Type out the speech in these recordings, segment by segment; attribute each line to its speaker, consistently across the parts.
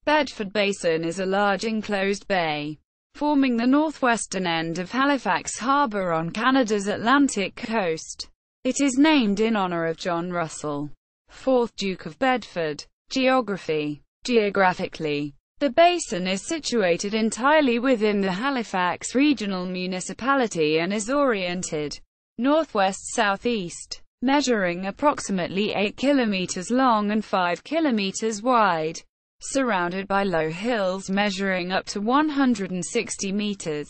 Speaker 1: Bedford Basin is a large enclosed bay, forming the northwestern end of Halifax Harbour on Canada's Atlantic coast. It is named in honour of John Russell, 4th Duke of Bedford. Geography. Geographically, the basin is situated entirely within the Halifax Regional Municipality and is oriented northwest-southeast, measuring approximately 8 kilometers long and 5 kilometers wide, surrounded by low hills measuring up to 160 meters,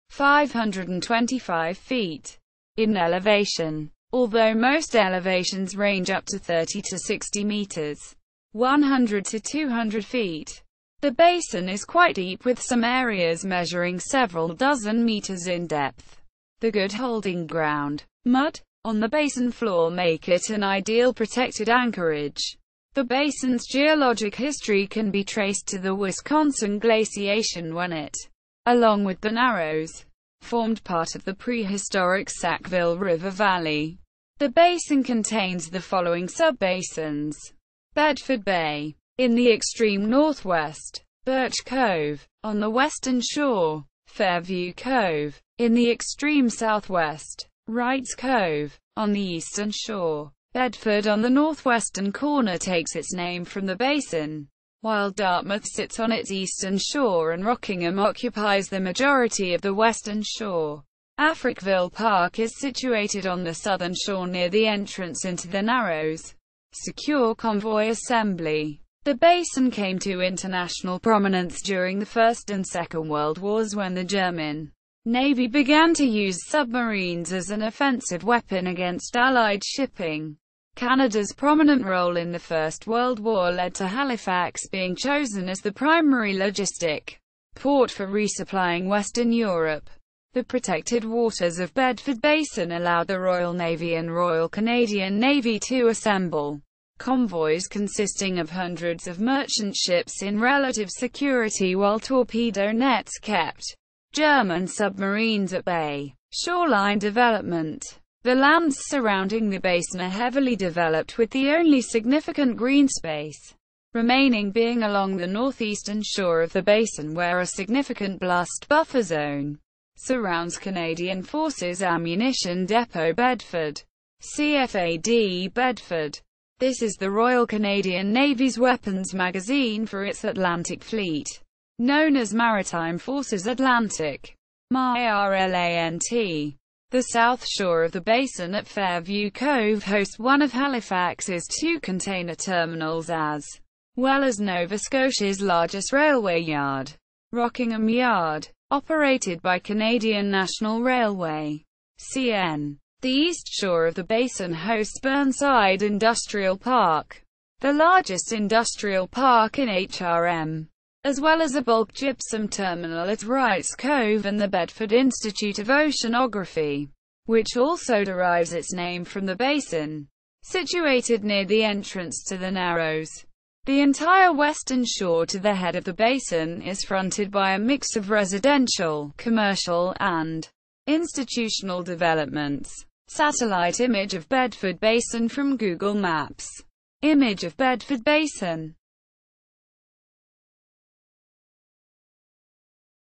Speaker 1: 525 feet, in elevation. Although most elevations range up to 30 to 60 meters, 100 to 200 feet. The basin is quite deep, with some areas measuring several dozen meters in depth. The good holding ground, mud, on the basin floor make it an ideal protected anchorage. The basin's geologic history can be traced to the Wisconsin glaciation when it, along with the Narrows, formed part of the prehistoric Sackville River Valley. The basin contains the following subbasins: Bedford Bay, in the extreme northwest; Birch Cove, on the western shore; Fairview Cove, in the extreme southwest; Wrights Cove, on the eastern shore. Bedford on the northwestern corner takes its name from the basin, while Dartmouth sits on its eastern shore and Rockingham occupies the majority of the western shore. Africville Park is situated on the southern shore near the entrance into the Narrows. Secure convoy assembly. The basin came to international prominence during the First and Second World Wars when the German Navy began to use submarines as an offensive weapon against Allied shipping. Canada's prominent role in the First World War led to Halifax being chosen as the primary logistic port for resupplying Western Europe. The protected waters of Bedford Basin allowed the Royal Navy and Royal Canadian Navy to assemble convoys consisting of hundreds of merchant ships in relative security, while torpedo nets kept German submarines at bay. Shoreline development. The lands surrounding the basin are heavily developed, with the only significant green space remaining being along the northeastern shore of the basin, where a significant blast buffer zone surrounds Canadian Forces Ammunition Depot Bedford. CFAD Bedford. This is the Royal Canadian Navy's weapons magazine for its Atlantic Fleet, known as Maritime Forces Atlantic, MIRLANT. The south shore of the basin at Fairview Cove hosts one of Halifax's 2 container terminals, as well as Nova Scotia's largest railway yard, Rockingham Yard, operated by Canadian National Railway, CN. The east shore of the basin hosts Burnside Industrial Park, the largest industrial park in HRM, as well as a bulk gypsum terminal at Wrights Cove and the Bedford Institute of Oceanography, which also derives its name from the basin, situated near the entrance to the Narrows. The entire western shore to the head of the basin is fronted by a mix of residential, commercial, and institutional developments. Satellite image of Bedford Basin from Google Maps. Image of Bedford Basin.